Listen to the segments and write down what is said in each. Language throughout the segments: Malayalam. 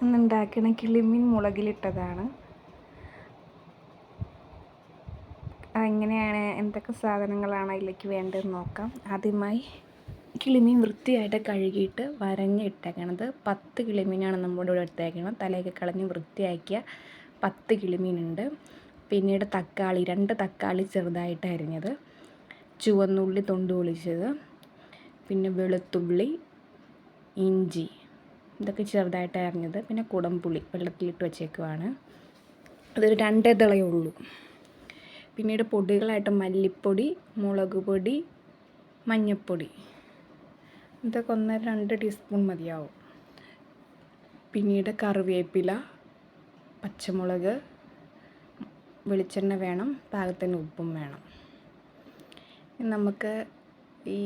ഇന്നുണ്ടാക്കുന്ന കിളിമീൻ മുളകിലിട്ടതാണ്. അതെങ്ങനെയാണ്, എന്തൊക്കെ സാധനങ്ങളാണ് അതിലേക്ക് വേണ്ടതെന്ന് നോക്കാം. ആദ്യമായി കിളിമീൻ വൃത്തിയായിട്ട് കഴുകിയിട്ട് വരഞ്ഞിട്ടേക്കണത് 10 കിളിമീനാണ് നമ്മുടെ ഇവിടെ എടുത്തേക്കുന്നത്. തലയൊക്കെ കളഞ്ഞ് വൃത്തിയാക്കിയ 10 കിളിമീനുണ്ട്. പിന്നീട് തക്കാളി, 2 തക്കാളി ചെറുതായിട്ട് അരിഞ്ഞത്, ചുവന്നുള്ളി തൊണ്ട് പൊളിച്ചത്, പിന്നെ വെളുത്തുള്ളി, ഇഞ്ചി ഇതൊക്കെ ചെറുതായിട്ട് അരിഞ്ഞത്, പിന്നെ കുടംപുളി വെള്ളത്തിലിട്ട് വെച്ചേക്കുവാണ്. അതൊരു 2 തിളയേ ഉള്ളൂ. പിന്നീട് പൊടികളായിട്ട് മല്ലിപ്പൊടി, മുളക് പൊടി, മഞ്ഞൾപ്പൊടി ഇതൊക്കെ 1-2 ടീസ്പൂൺ മതിയാവും. പിന്നീട് കറിവേപ്പില, പച്ചമുളക്, വെളിച്ചെണ്ണ വേണം, പാകത്തിന് ഉപ്പും വേണം. നമുക്ക് ഈ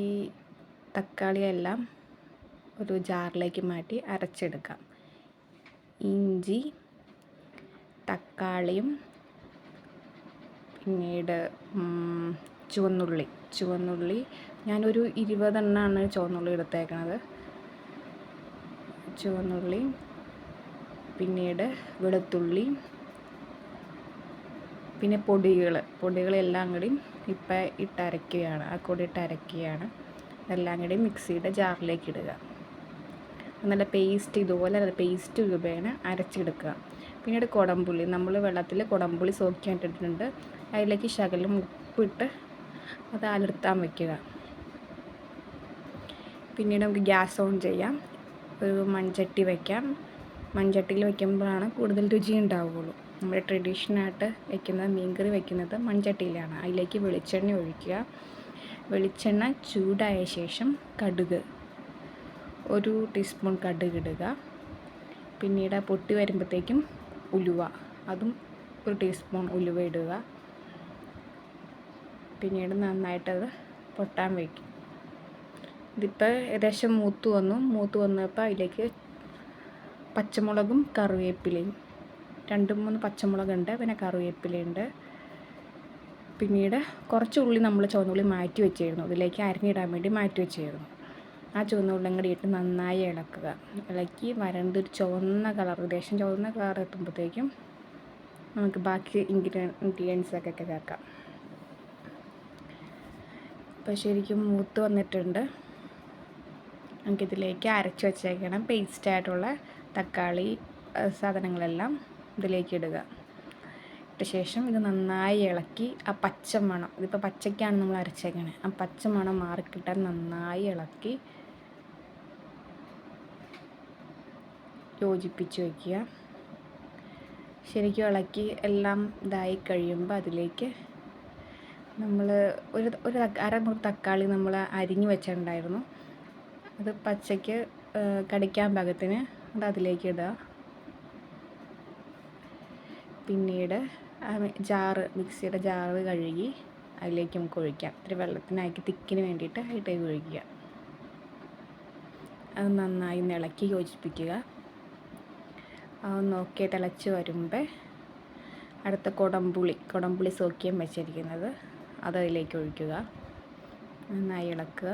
തക്കാളിയെല്ലാം ഒരു ജാറിലേക്ക് മാറ്റി അരച്ചെടുക്കാം. ഇഞ്ചി, തക്കാളിയും പിന്നീട് ചുവന്നുള്ളി ഞാനൊരു 20 എണ്ണമാണ് ചുവന്നുള്ളി എടുത്തേക്കണത്. ചുവന്നുള്ളി, പിന്നീട് വെളുത്തുള്ളി, പിന്നെ പൊടികളെല്ലാം കൂടി ഇപ്പം ഇട്ടരയ്ക്കുകയാണ്. ആ കൂടി ഇട്ടരയ്ക്കുകയാണ്. എല്ലാം കൂടി മിക്സിയുടെ ജാറിലേക്ക് ഇടുക. നല്ല പേസ്റ്റ്, ഇതുപോലെ പേസ്റ്റ് രൂപേണ അരച്ചെടുക്കുക. പിന്നീട് കുടംപുളി, നമ്മൾ വെള്ളത്തിൽ കുടംപുളി സോക്കിയിട്ടിട്ടുണ്ട്. അതിലേക്ക് ശകലം ഉപ്പിട്ട് അത് അലർത്താൻ വയ്ക്കുക. പിന്നീട് നമുക്ക് ഗ്യാസ് ഓൺ ചെയ്യാം. ഒരു മൺചട്ടി വയ്ക്കാം. മൺചട്ടിയിൽ വയ്ക്കുമ്പോഴാണ് കൂടുതൽ രുചി ഉണ്ടാവുകയുള്ളൂ. നമ്മുടെ ട്രഡീഷണലായിട്ട് വയ്ക്കുന്നത്, മീൻകറി വയ്ക്കുന്നത് മൺചട്ടിയിലാണ്. അതിലേക്ക് വെളിച്ചെണ്ണ ഒഴിക്കുക. വെളിച്ചെണ്ണ ചൂടായ ശേഷം കടുക്, 1 ടീസ്പൂൺ കടുക് ഇടുക. പിന്നീട് പൊട്ടി വരുമ്പോഴത്തേക്കും ഉലുവ, അതും 1 ടീസ്പൂൺ ഉലുവ ഇടുക. പിന്നീട് നന്നായിട്ടത് പൊട്ടാൻ വയ്ക്കും. ഇതിപ്പോൾ ഏകദേശം മൂത്ത് വന്നപ്പോൾ അതിലേക്ക് പച്ചമുളകും കറിവേപ്പിലയും, 2-3 പച്ചമുളകുണ്ട്, പിന്നെ കറിവേപ്പിലയുണ്ട്. പിന്നീട് കുറച്ച് ഉള്ളി നമ്മൾ ചുവന്നുള്ളി മാറ്റി വെച്ചിരുന്നു, ഇതിലേക്ക് അരിഞ്ഞിടാൻ വേണ്ടി മാറ്റി വെച്ചിരുന്നു. ആ ചുവന്നുള്ളിയും കൂടി ഇട്ട് നന്നായി ഇളക്കുക. ഇളക്കി വരണ്ടൊരു ചുവന്ന കളർ, ഏകദേശം ചുവന്ന കളർ എത്തുമ്പോഴത്തേക്കും നമുക്ക് ബാക്കി ഇൻഗ്രീഡിയൻസൊക്കെ ചേർക്കാം. ഇപ്പോൾ ശരിക്കും മൂത്ത് വന്നിട്ടുണ്ട്. നമുക്കിതിലേക്ക് അരച്ച് വെച്ചേക്കണം പേസ്റ്റായിട്ടുള്ള തക്കാളി സാധനങ്ങളെല്ലാം ഇതിലേക്ക് ഇടുക. ഇട്ട ശേഷം ഇത് നന്നായി ഇളക്കി ആ പച്ചമണം, ഇതിപ്പോൾ പച്ചയ്ക്കാണ് നമ്മൾ അരച്ചേക്കണത്, ആ പച്ചമണം മാറിക്കിട്ടാൻ നന്നായി ഇളക്കി യോജിപ്പിച്ച് വയ്ക്കുക. ശരിക്കും ഇളക്കി എല്ലാം ഇതായി കഴിയുമ്പോൾ അതിലേക്ക് നമ്മൾ ഒരു അരമുറി തക്കാളി നമ്മൾ അരിഞ്ഞു വെച്ചിട്ടുണ്ടായിരുന്നു. അത് പച്ചയ്ക്ക് കടിക്കാൻ പാകത്തിന് അത് അതിലേക്ക് ഇടുക. പിന്നീട് മിക്സിയുടെ ജാറ് കഴുകി അതിലേക്ക് നമുക്ക് ഒഴിക്കാം. ഇത്തിരി വെള്ളത്തിനാക്കി തിക്കിന് വേണ്ടിയിട്ട് അതിലേക്ക് ഒഴിക്കുക. അത് നന്നായി ഇളക്കി യോജിപ്പിക്കുക. അത് നോക്കി തിളച്ച് വരുമ്പോൾ അടുത്ത കുടംപുളി സോക്കിയും വെച്ചിരിക്കുന്നത് അത് അതിലേക്ക് ഒഴിക്കുക. നന്നായി ഇളക്കുക.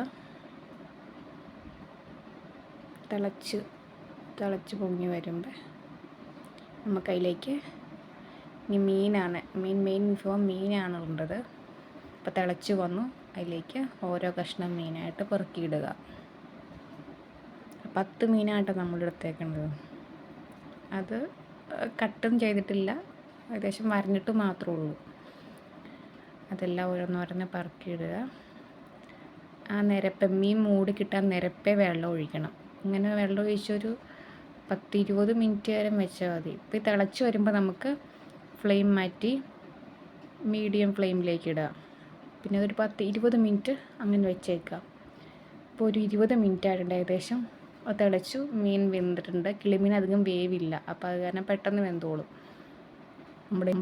തിളച്ച് പൊങ്ങി വരുമ്പോൾ നമുക്കതിലേക്ക് ഇനി മെയിൻ വിഭവം മീനാണ് ഉള്ളത്. അപ്പോൾ തിളച്ച് വന്നു, അതിലേക്ക് ഓരോ കഷ്ണം മീനായിട്ട് പെറുക്കിയിടുക. 10 മീനായിട്ട് നമ്മൾ എടുത്തേക്കുന്നത്. അത് കട്ടും ചെയ്തിട്ടില്ല, ഏകദേശം വരഞ്ഞിട്ട് മാത്രമേ ഉള്ളൂ. അതെല്ലാം ഓരോന്നോരോന്ന് പെറുക്കിയിടുക. ആ മീൻ മൂടി കിട്ടാൻ നിരപ്പേ വെള്ളം ഒഴിക്കണം. ഇങ്ങനെ വെള്ളം ഒഴിച്ചൊരു 10-20 മിനിറ്റ് നേരം വെച്ചാൽ മതി. ഇപ്പോൾ തിളച്ച് വരുമ്പോൾ നമുക്ക് ഫ്ലെയിം മാറ്റി മീഡിയം ഫ്ലെയിമിലേക്ക് ഇടുക. പിന്നെ അതൊരു 10-20 മിനിറ്റ് അങ്ങനെ വെച്ചേക്കാം. ഇപ്പോൾ ഒരു 20 മിനിറ്റ് ആയിട്ടുണ്ട് ഏകദേശം. അത് തിളച്ചു, മീൻ വെന്തിട്ടുണ്ട്. കിളിമീൻ അധികം വേവില്ല, അപ്പോൾ അത് കാരണം പെട്ടെന്ന് വെന്തോളും. നമ്മുടെ